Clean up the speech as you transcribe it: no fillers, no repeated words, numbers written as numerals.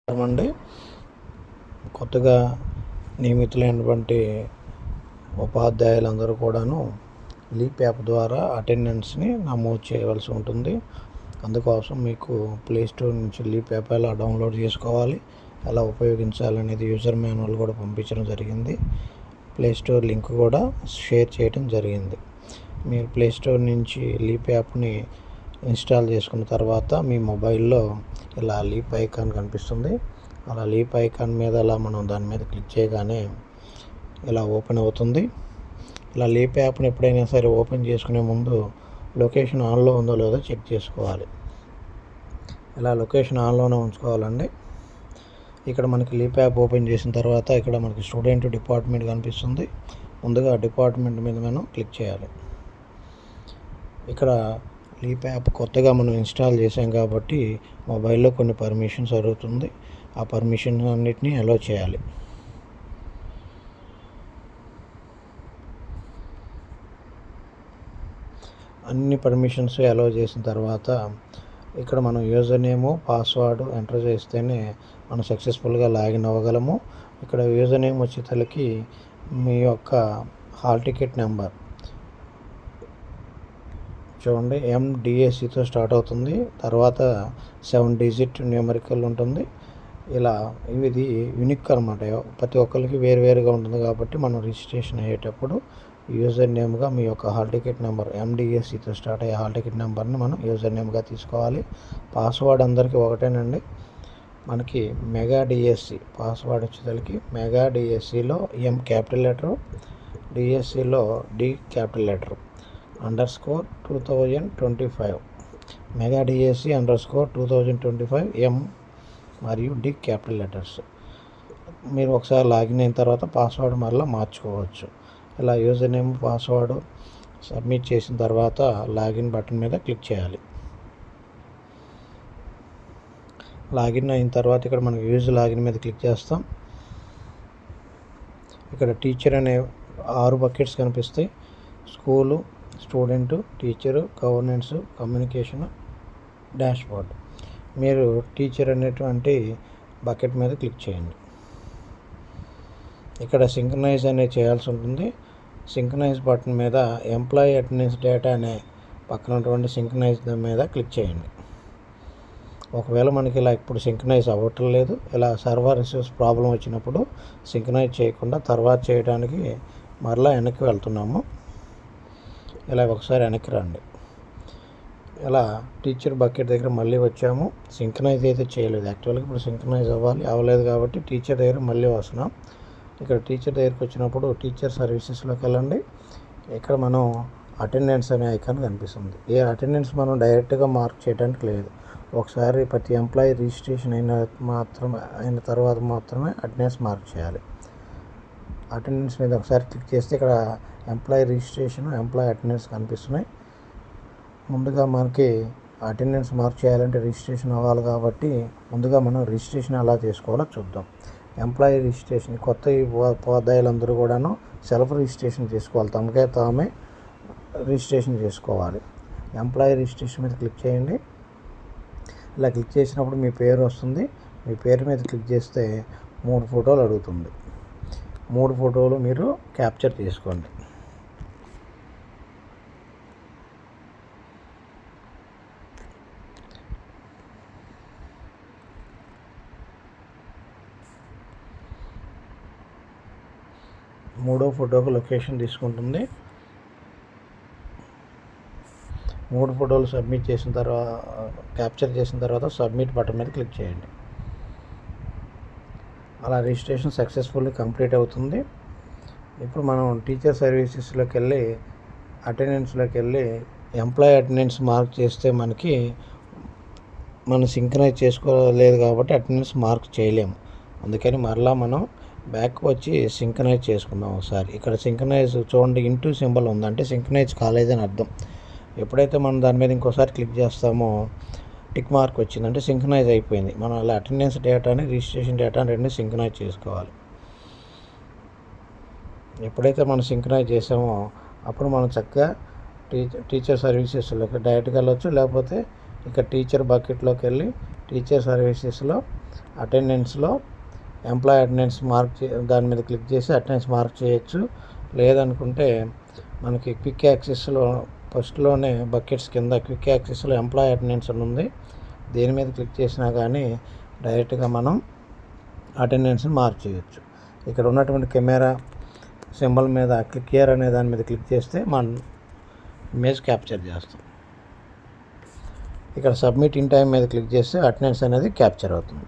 అండి కొత్తగా నియమితులైనటువంటి ఉపాధ్యాయులందరూ కూడాను లీప్ యాప్ ద్వారా అటెండెన్స్ని నమోదు చేయవలసి ఉంటుంది. అందుకోసం మీకు ప్లేస్టోర్ నుంచి లీప్ యాప్ ఎలా డౌన్లోడ్ చేసుకోవాలి, ఎలా ఉపయోగించాలనేది యూజర్ మాన్యువల్ కూడా పంపించడం జరిగింది. ప్లేస్టోర్ లింక్ కూడా షేర్ చేయడం జరిగింది. మీరు ప్లేస్టోర్ నుంచి లీప్ యాప్ని ఇన్స్టాల్ చేసుకున్న తర్వాత మీ మొబైల్లో ఇలా లీప్ ఐకాన్ కనిపిస్తుంది. అలా లీప్ ఐకాన్ మీద మనం దాని మీద క్లిక్ చేయగానే ఇలా ఓపెన్ అవుతుంది. ఇలా లీప్ యాప్ని ఎప్పుడైనా సరే ఓపెన్ చేసుకునే ముందు లొకేషన్ ఆన్లో ఉందో లేదో చెక్ చేసుకోవాలి. ఇలా లొకేషన్ ఆన్లోనే ఉంచుకోవాలండి. ఇక్కడ మనకి లీప్ యాప్ ఓపెన్ చేసిన తర్వాత ఇక్కడ మనకి స్టూడెంట్ డిపార్ట్మెంట్ కనిపిస్తుంది. ముందుగా డిపార్ట్మెంట్ మీద మనం క్లిక్ చేయాలి. ఇక్కడ లీప్ యాప్ కొత్తగా మనం ఇన్స్టాల్ చేసాం కాబట్టి మొబైల్లో కొన్ని పర్మిషన్స్ అడుగుతుంది. ఆ పర్మిషన్స్ అన్నిటినీ అలో చేయాలి. అన్ని పర్మిషన్స్ అలో చేసిన తర్వాత ఇక్కడ మనం యూజర్ నేము పాస్వర్డ్ ఎంటర్ చేస్తేనే మనం సక్సెస్ఫుల్గా లాగిన్ అవ్వగలము. ఇక్కడ యూజర్ నేమ్ వచ్చేసరికి మీ యొక్క హాల్ టికెట్ నెంబర్ చూడండి, MDACతో స్టార్ట్ అవుతుంది. తర్వాత 7 డిజిట్ న్యూమరికల్ ఉంటుంది. ఇలా ఇది యూనిక్ అనమాట. ప్రతి ఒక్కరికి వేరువేరుగా ఉంటుంది కాబట్టి మనం రిజిస్ట్రేషన్ అయ్యేటప్పుడు యూజర్ నేమ్గా మీ యొక్క హాల్ టికెట్ నెంబర్ MDACతో స్టార్ట్ అయ్యే హాల్ టికెట్ నెంబర్ని మనం యూజర్ నేమ్గా తీసుకోవాలి. పాస్వర్డ్ అందరికీ ఒకటేనండి. మనకి మెగా DSC పాస్వర్డ్ వచ్చేసరికి మెగా DSCలో M క్యాపిటల్ లెటరు, DSCలో D capital letter _2025 mega DSC _2025 M మరియు D క్యాపిటల్ లెటర్స్. మీరు ఒకసారి లాగిన్ అయిన తర్వాత పాస్వర్డ్ మళ్ళీ మార్చుకోవచ్చు. ఇలా యూజర్ నేమ్ పాస్వర్డ్ సబ్మిట్ చేసిన తర్వాత లాగిన్ బటన్ మీద క్లిక్ చేయాలి. లాగిన్ అయిన తర్వాత ఇక్కడ మనకి యూజ్ లాగిన్ మీద క్లిక్ చేస్తాం. ఇక్కడ టీచర్ అనే 6 బకెట్స్ కనిపిస్తాయి. School, student, teacher, governance, communication, dashboard. మీరు టీచర్ అనేటువంటి బకెట్ మీద క్లిక్ చేయండి. ఇక్కడ సింక్రనైజ్ అనేది చేయాల్సి ఉంటుంది. సింక్రనైజ్ బటన్ మీద ఎంప్లాయీ అటెండెన్స్ డేటా అనే పక్కన ఉన్నటువంటి సింక్రనైజ్ మీద క్లిక్ చేయండి. ఒకవేళ మనకి ఇలా ఇప్పుడు సింక్రనైజ్ అవ్వటం లేదు, ఇలా సర్వర్ ఇష్యూస్ ప్రాబ్లం వచ్చినప్పుడు సింక్రనైజ్ చేయకుండా తర్వాత చేయడానికి మరలా వెనక్కి వెళ్తున్నాము. ఇలా ఒకసారి వెనక్కి రండి. ఇలా టీచర్ బకెట్ దగ్గర మళ్ళీ వచ్చాము. సింక్రనైజ్ అయితే చేయలేదు. యాక్చువల్గా ఇప్పుడు సింక్రనైజ్ అవ్వలేదు కాబట్టి టీచర్ దగ్గర మళ్ళీ వస్తున్నాం. ఇక్కడ టీచర్ దగ్గరికి వచ్చినప్పుడు టీచర్ సర్వీసెస్లోకి వెళ్ళండి. ఇక్కడ మనం అటెండెన్స్ అనే ఐకాన్ కనిపిస్తుంది. ఈ అటెండెన్స్ మనం డైరెక్ట్గా మార్క్ చేయడానికి లేదు. ఒకసారి ప్రతి ఎంప్లాయీ రిజిస్ట్రేషన్ అయిన తర్వాత మాత్రమే అటెండెన్స్ మార్క్ చేయాలి. అటెండెన్స్ మీద ఒకసారి క్లిక్ చేస్తే ఇక్కడ ఎంప్లాయీ రిజిస్ట్రేషన్, ఎంప్లాయీ అటెండెన్స్ కనిపిస్తున్నాయి. ముందుగా మనకి అటెండెన్స్ మార్క్ చేయాలంటే రిజిస్ట్రేషన్ అవ్వాలి కాబట్టి ముందుగా మనం రిజిస్ట్రేషన్ ఎలా చేసుకోవాలో చూద్దాం. ఎంప్లాయీ రిజిస్ట్రేషన్ కొత్త ఉపాధ్యాయులందరూ కూడాను సెల్ఫ్ రిజిస్ట్రేషన్ చేసుకోవాలి. తమకే తామే రిజిస్ట్రేషన్ చేసుకోవాలి. ఎంప్లాయీ రిజిస్ట్రేషన్ మీద క్లిక్ చేయండి. ఇలా క్లిక్ చేసినప్పుడు మీ పేరు వస్తుంది. మీ పేరు మీద క్లిక్ చేస్తే 3 ఫోటోలు అడుగుతుంది. 3 ఫోటోలు మీరు క్యాప్చర్ చేసుకోండి. మూడో ఫోటోకు లొకేషన్ తీసుకుంటుంది. 3 ఫోటోలు సబ్మిట్ చేసిన తర్వాత క్యాప్చర్ చేసిన తర్వాత సబ్మిట్ బటన్ మీద క్లిక్ చేయండి. అలా రిజిస్ట్రేషన్ సక్సెస్ఫుల్లీ కంప్లీట్ అవుతుంది. ఇప్పుడు మనం టీచర్ సర్వీసెస్లోకి వెళ్ళి అటెండెన్స్లోకి వెళ్ళి ఎంప్లాయీ అటెండెన్స్ మార్క్ చేస్తే మనం సింక్రనైజ్ చేసుకోలేదు కాబట్టి అటెండెన్స్ మార్క్ చేయలేము. అందుకని మరలా మనం బ్యాక్ వచ్చి సింక్రనైజ్ చేసుకుందాం ఒకసారి. ఇక్కడ సింక్రనైజ్ చూడండి, ఇంటూ సింబల్ ఉంది, అంటే సింక్రనైజ్ కాలేదని అర్థం. ఎప్పుడైతే మనం దాని మీద ఇంకోసారి క్లిక్ చేస్తామో టిక్ మార్క్ వచ్చిందంటే సింక్రనైజ్ అయిపోయింది. మనం అలా అటెండెన్స్ డేటాని రిజిస్ట్రేషన్ డేటాని రెండు సింక్రనైజ్ చేసుకోవాలి. ఎప్పుడైతే మనం సింక్రనైజ్ చేసామో అప్పుడు మనం చక్కగా టీచర్ సర్వీసెస్లోకి డైరెక్ట్గా వెళ్ళొచ్చు. లేకపోతే ఇక టీచర్ బకెట్లోకి వెళ్ళి టీచర్ సర్వీసెస్లో అటెండెన్స్లో ఎంప్లాయీ అటెండెన్స్ దాని మీద క్లిక్ చేసి అటెండెన్స్ మార్క్ చేయొచ్చు. లేదనుకుంటే మనకి క్విక్ యాక్సెస్లో ఫస్ట్లోనే బకెట్స్ కింద క్విక్ యాక్సెస్లో ఎంప్లాయీ అటెండెన్స్ అని ఉంది. దీని మీద క్లిక్ చేసినా కానీ డైరెక్ట్గా మనం అటెండెన్స్ని మార్క్ చేయొచ్చు. ఇక్కడ ఉన్నటువంటి కెమెరా సింబల్ మీద క్లిక్ హియర్ అనే దాని మీద క్లిక్ చేస్తే మనం ఇమేజ్ క్యాప్చర్ చేస్తాం. ఇక్కడ సబ్మిట్ ఇన్ టైం మీద క్లిక్ చేస్తే అటెండెన్స్ అనేది క్యాప్చర్ అవుతుంది.